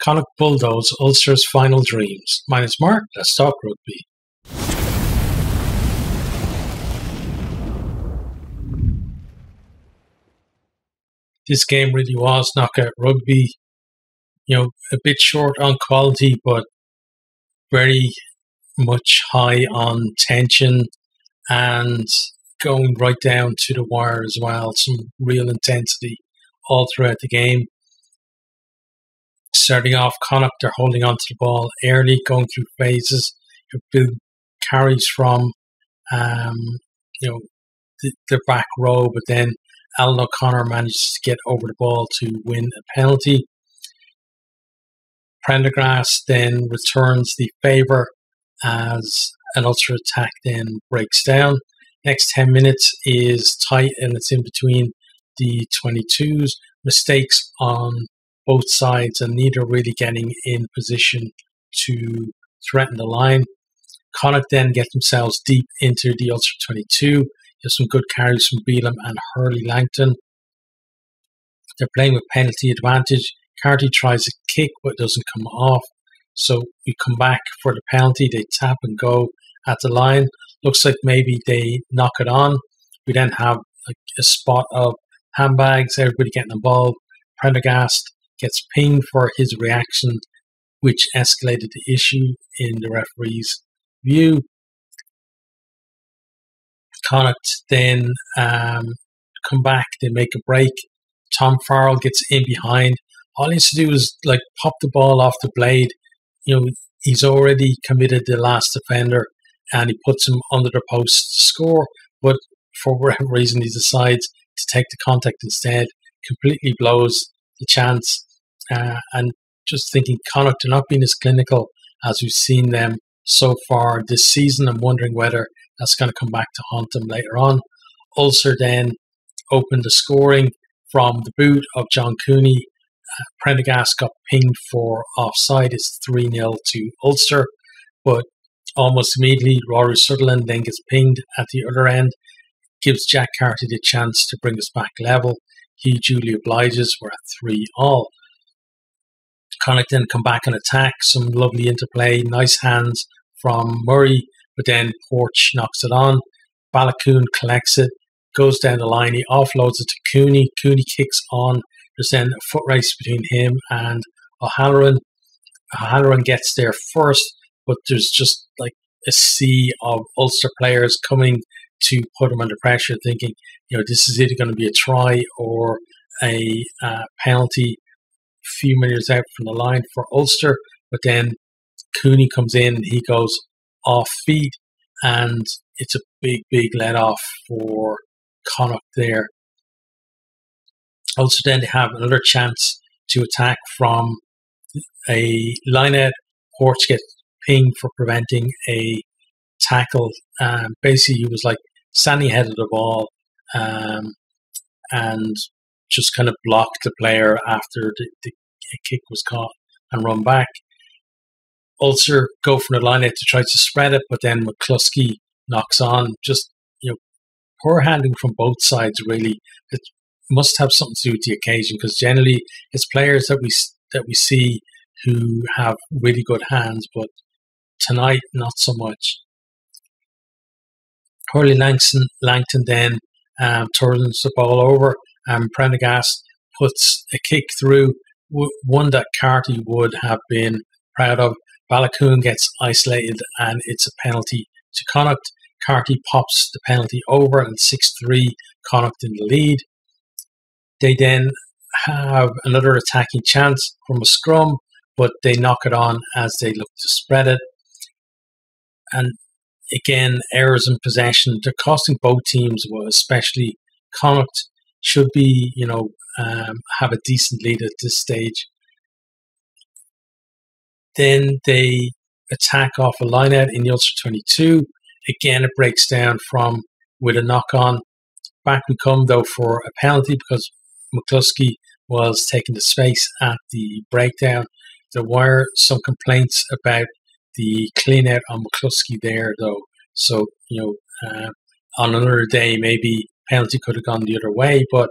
Connacht bulldoze Ulster's final dreams. My name's Mark, let's talk rugby. This game really was knockout rugby. A bit short on quality, but very much high on tension and going right down to the wire as well. Some real intensity all throughout the game. Starting off, Connacht, they're holding on to the ball early, going through phases. Big carries from the back row, but then Alan O'Connor manages to get over the ball to win a penalty. Prendergast then returns the favour as an Ulster attack then breaks down. Next 10 minutes is tight and it's in between the 22s. Mistakes on both sides and neither really getting in position to threaten the line. Connacht then get themselves deep into the Ulster 22. There's some good carries from Beelum and Hurley Langton. They're playing with penalty advantage. Carty tries a kick but doesn't come off. So we come back for the penalty. They tap and go at the line. Looks like maybe they knock it on. We then have a spot of handbags, everybody getting involved. Prendergast gets pinged for his reaction, which escalated the issue in the referee's view. Connacht then come back, they make a break. Tom Farrell gets in behind. All he has to do is pop the ball off the blade. He's already committed the last defender and he puts him under the post to score. But for whatever reason, he decides to take the contact instead, completely blows the chance. And just thinking Connacht are not being as clinical as we've seen them so far this season. I'm wondering whether that's going to come back to haunt them later on. Ulster then opened the scoring from the boot of John Cooney. Prendergast got pinged for offside. It's 3-0 to Ulster. But almost immediately, Rory Sutherland then gets pinged at the other end. Gives Jack Carty the chance to bring us back level. He duly obliges. We're at 3-3. Connacht then come back and attack. Some lovely interplay. Nice hands from Murray. But then Porch knocks it on. Balakoon collects it. Goes down the line. He offloads it to Cooney. Cooney kicks on. There's then a foot race between him and O'Halloran. O'Halloran gets there first, but there's just a sea of Ulster players coming to put him under pressure, thinking, this is either going to be a try or a penalty. A few minutes out from the line for Ulster, but then Cooney comes in and he goes off feet, and it's a big let off for Connacht there. Ulster then have another chance to attack from a line-out. Porch gets pinged for preventing a tackle. Basically, he was standing ahead of the ball and just kind of blocked the player after the kick was caught and run back. Ulster go from the line-out to try to spread it, but then McCluskey knocks on. Just poor handling from both sides, really. It must have something to do with the occasion, because generally it's players that we see who have really good hands, but tonight not so much. Hurley Langton then turns the ball over, and Prendergast puts a kick through, one that Carty would have been proud of. Balakoon gets isolated and it's a penalty to Connacht. Carty pops the penalty over and 6-3, Connacht in the lead. They then have another attacking chance from a scrum, but they knock it on as they look to spread it. And again, errors in possession. They're costing both teams, well, especially Connacht should be, have a decent lead at this stage. Then they attack off a line-out in the Ulster 22. Again, it breaks down with a knock-on. Back we come, though, for a penalty because McCluskey was taking the space at the breakdown. There were some complaints about the clean-out on McCluskey there, though. So, on another day, maybe penalty could have gone the other way. But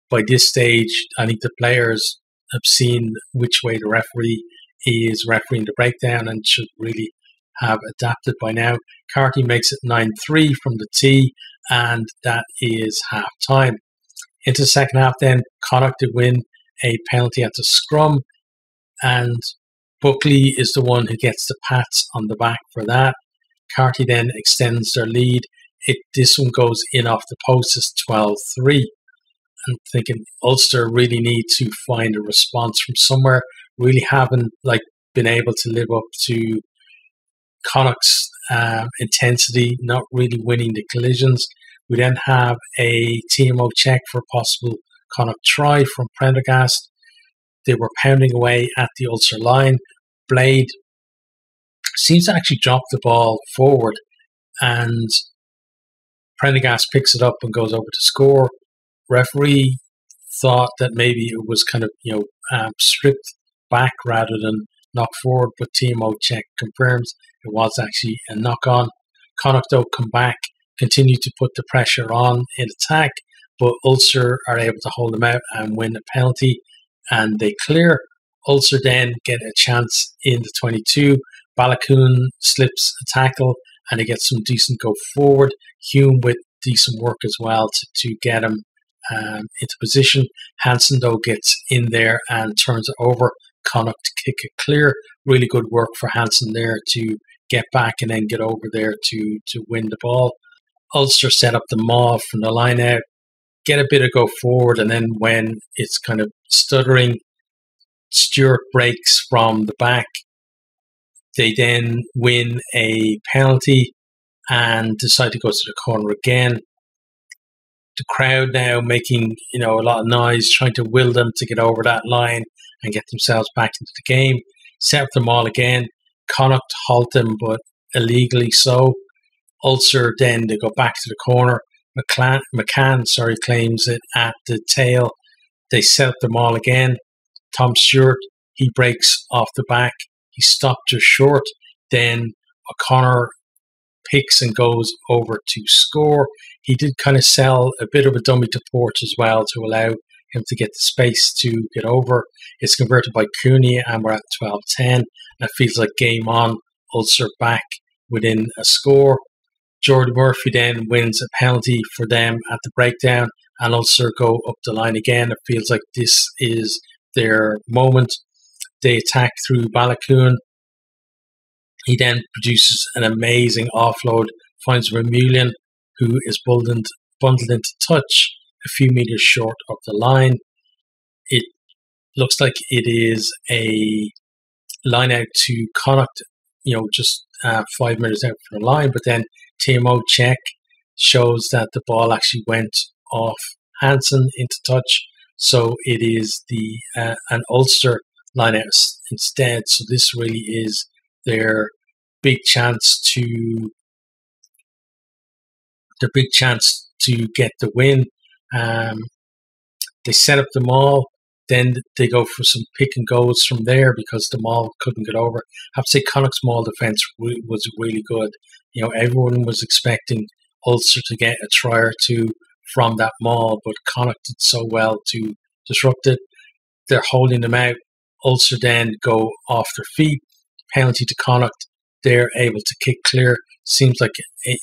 by this stage, I think the players have seen which way the referee is refereeing the breakdown and should really have adapted by now. Carty makes it 9-3 from the tee, and that is half time. Into the second half then, Connacht did win a penalty at the scrum, and Buckley is the one who gets the pats on the back for that. Carty then extends their lead. This one goes in off the post as 12-3. I'm thinking Ulster really need to find a response from somewhere. Really haven't been able to live up to Connacht's intensity, not really winning the collisions. We then have a TMO check for a possible Connacht try from Prendergast. They were pounding away at the Ulster line. Blade seems to actually drop the ball forward, and Prendergast picks it up and goes over to score. Referee thought that maybe it was kind of stripped back rather than knocked forward, but TMO check confirms it was actually a knock on. Connacht though come back, continue to put the pressure on in attack, but Ulster are able to hold them out and win a penalty, and they clear. Ulster then get a chance in the 22. Balakoon slips a tackle and they get some decent go forward. Hume with decent work as well to get him into position. Hansen though gets in there and turns it over. Connacht kick it clear. Really good work for Hansen there to get back and then get over there to win the ball. Ulster set up the maul from the line out, get a bit of go forward, and then when it's kind of stuttering, Stewart breaks from the back. They then win a penalty and decide to go to the corner again. The crowd now making a lot of noise, trying to will them to get over that line and get themselves back into the game. Set up the maul again. Connacht halt them, but illegally so. Ulster then they go back to the corner. McCann claims it at the tail. They set up the maul again. Tom Stewart, he breaks off the back. He stopped just short. Then O'Connor picks and goes over to score. He did kind of sell a bit of a dummy to Porch as well to allow him to get the space to get over. It's converted by Cooney and we're at 12-10. That feels like game on. Ulster back within a score. Jordan Murphy then wins a penalty for them at the breakdown, and Ulster go up the line again. It feels like this is their moment. They attack through Balakoon. He then produces an amazing offload, finds Remulian, who is bundled into touch a few meters short of the line. It looks like it is a line out to Connacht, just 5 meters out from the line, but then TMO check shows that the ball actually went off Hansen into touch, so it is an Ulster line out instead. So this really is their big chance to get the win. They set up the maul, then they go for some pick and goes from there because the maul couldn't get over. I have to say Connacht's maul defence was really good. Everyone was expecting Ulster to get a try or two from that maul, but Connacht did so well to disrupt it. They're holding them out. Ulster then go off their feet. Penalty to Connacht. They're able to kick clear. Seems like a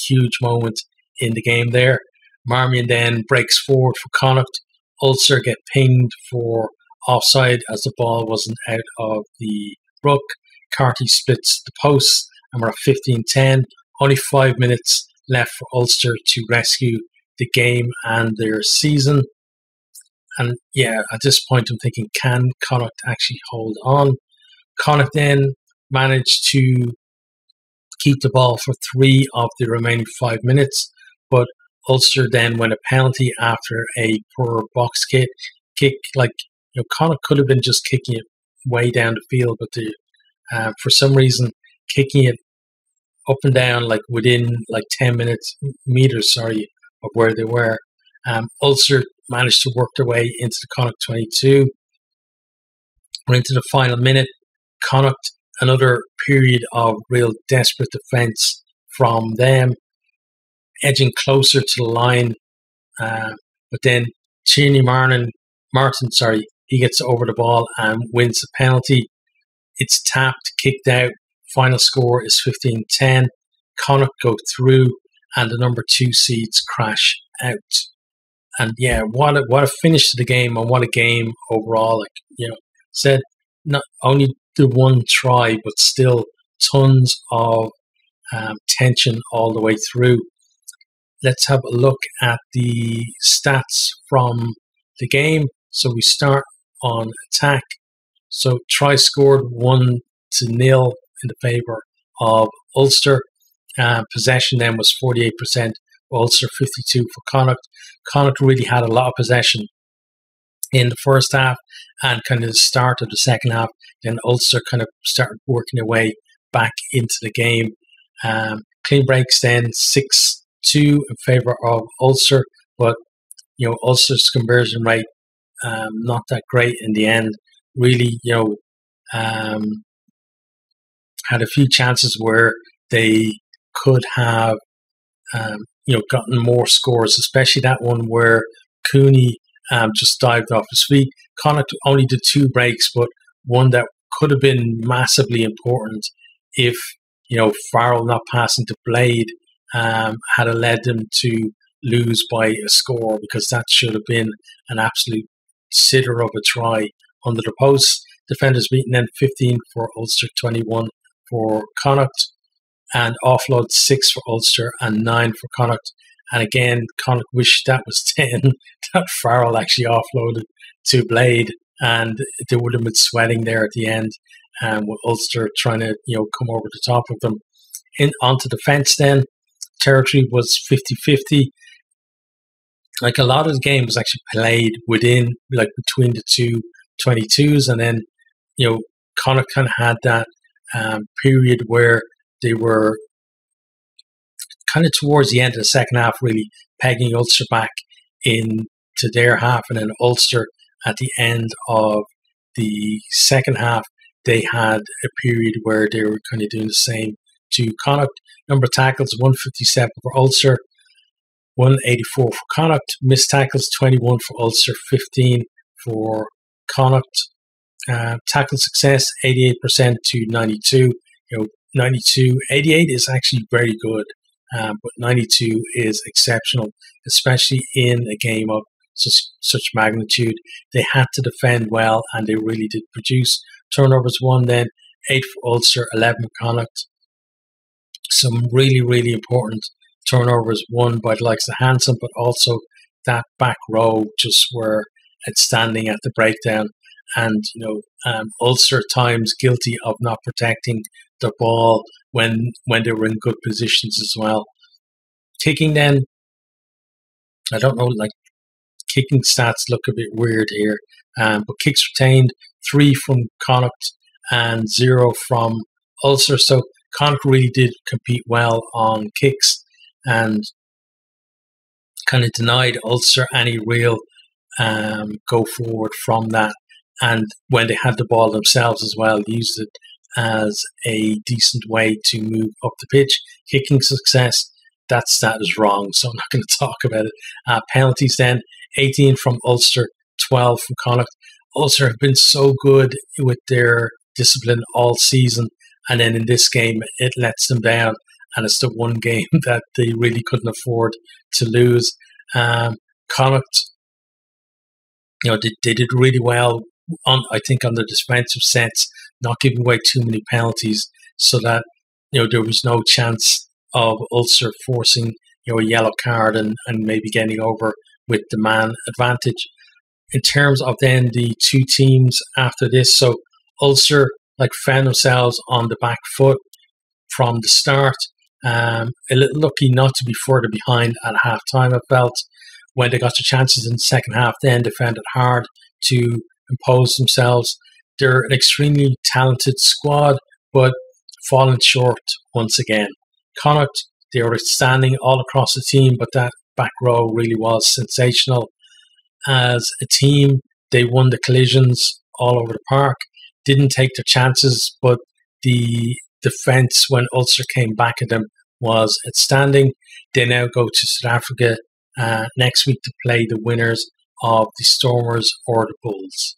huge moment in the game there. Marmion then breaks forward for Connacht. Ulster get pinged for offside as the ball wasn't out of the ruck. Carty splits the posts and we're at 15-10. Only 5 minutes left for Ulster to rescue the game and their season. And at this point I'm thinking, can Connacht actually hold on? Connacht then managed to keep the ball for 3 of the remaining 5 minutes, but Ulster then win a penalty after a poor box kick. Connacht could have been just kicking it way down the field, but for some reason kicking it up and down within 10 meters of where they were. Ulster managed to work their way into the Connacht 22. We're into the final minute. Connacht, another period of real desperate defence from them, edging closer to the line. But then Tierney Martin He gets over the ball and wins the penalty. It's tapped, kicked out. Final score is 15-10. Connacht go through, and the number 2 seeds crash out. And yeah, what a finish to the game, and what a game overall. Said not only the one try, but still tons of tension all the way through. Let's have a look at the stats from the game. So we start on attack. So try scored 1-0 in the favour of Ulster. Possession then was 48%, Ulster 52% for Connacht. Connacht really had a lot of possession in the first half and kind of the start of the second half. Then Ulster kind of started working their way back into the game. Clean breaks then 6-2 in favour of Ulster, but Ulster's conversion rate not that great in the end. Really, had a few chances where they could have gotten more scores, especially that one where Cooney just dived off his feet. Connacht only did 2 breaks, but one that could have been massively important if Farrell not passing to Blade had led them to lose by a score, because that should have been an absolute sitter of a try under the post. Defenders beaten then 15 for Ulster, 21 for Connacht, and offload 6 for Ulster and 9 for Connacht. And again, Connacht wished that was 10 that Farrell actually offloaded to Blade, and they would have been sweating there at the end, with Ulster trying to come over the top of them. Onto defence then, territory was 50-50. Like, a lot of the game was actually played within, between the two 22s, and then Connacht kind of had that period where they were kind of towards the end of the second half, really pegging Ulster back into their half, and then Ulster at the end of the second half, they had a period where they were kind of doing the same to Connacht. Number of tackles, 157 for Ulster, 184 for Connacht. Missed tackles, 21 for Ulster, 15 for Connacht. Tackle success, 88% to 92. 88 is actually very good, but 92 is exceptional, especially in a game of such magnitude. They had to defend well, and they really did produce. Turnovers 1 then, 8 for Ulster, 11 for Connacht. Some really, really important turnovers won by the likes of Hansen, but also that back row just were outstanding at the breakdown. And, Ulster at times guilty of not protecting the ball when they were in good positions as well. Kicking then, I don't know, kicking stats look a bit weird here, but kicks retained, 3 from Connacht and 0 from Ulster. So Connacht really did compete well on kicks and kind of denied Ulster any real go forward from that. And when they had the ball themselves as well, used it as a decent way to move up the pitch. Kicking success, that stat is wrong, so I'm not going to talk about it. Penalties then, 18 from Ulster, 12 from Connacht. Ulster have been so good with their discipline all season, and then in this game it lets them down, and it's the one game that they really couldn't afford to lose. Connacht, they did really well on the defensive sets, not giving away too many penalties, so that there was no chance of Ulster forcing a yellow card and maybe getting over with the man advantage. In terms of then the two teams after this, so Ulster found themselves on the back foot from the start. A little lucky not to be further behind at half time, I felt. When they got the chances in the second half, then they found it hard to impose themselves. They're an extremely talented squad, but fallen short once again. Connacht, they were outstanding all across the team, but that back row really was sensational. As a team, they won the collisions all over the park, didn't take their chances, but the defence when Ulster came back at them was outstanding. They now go to South Africa next week to play the winners of the Stormers or the Bulls.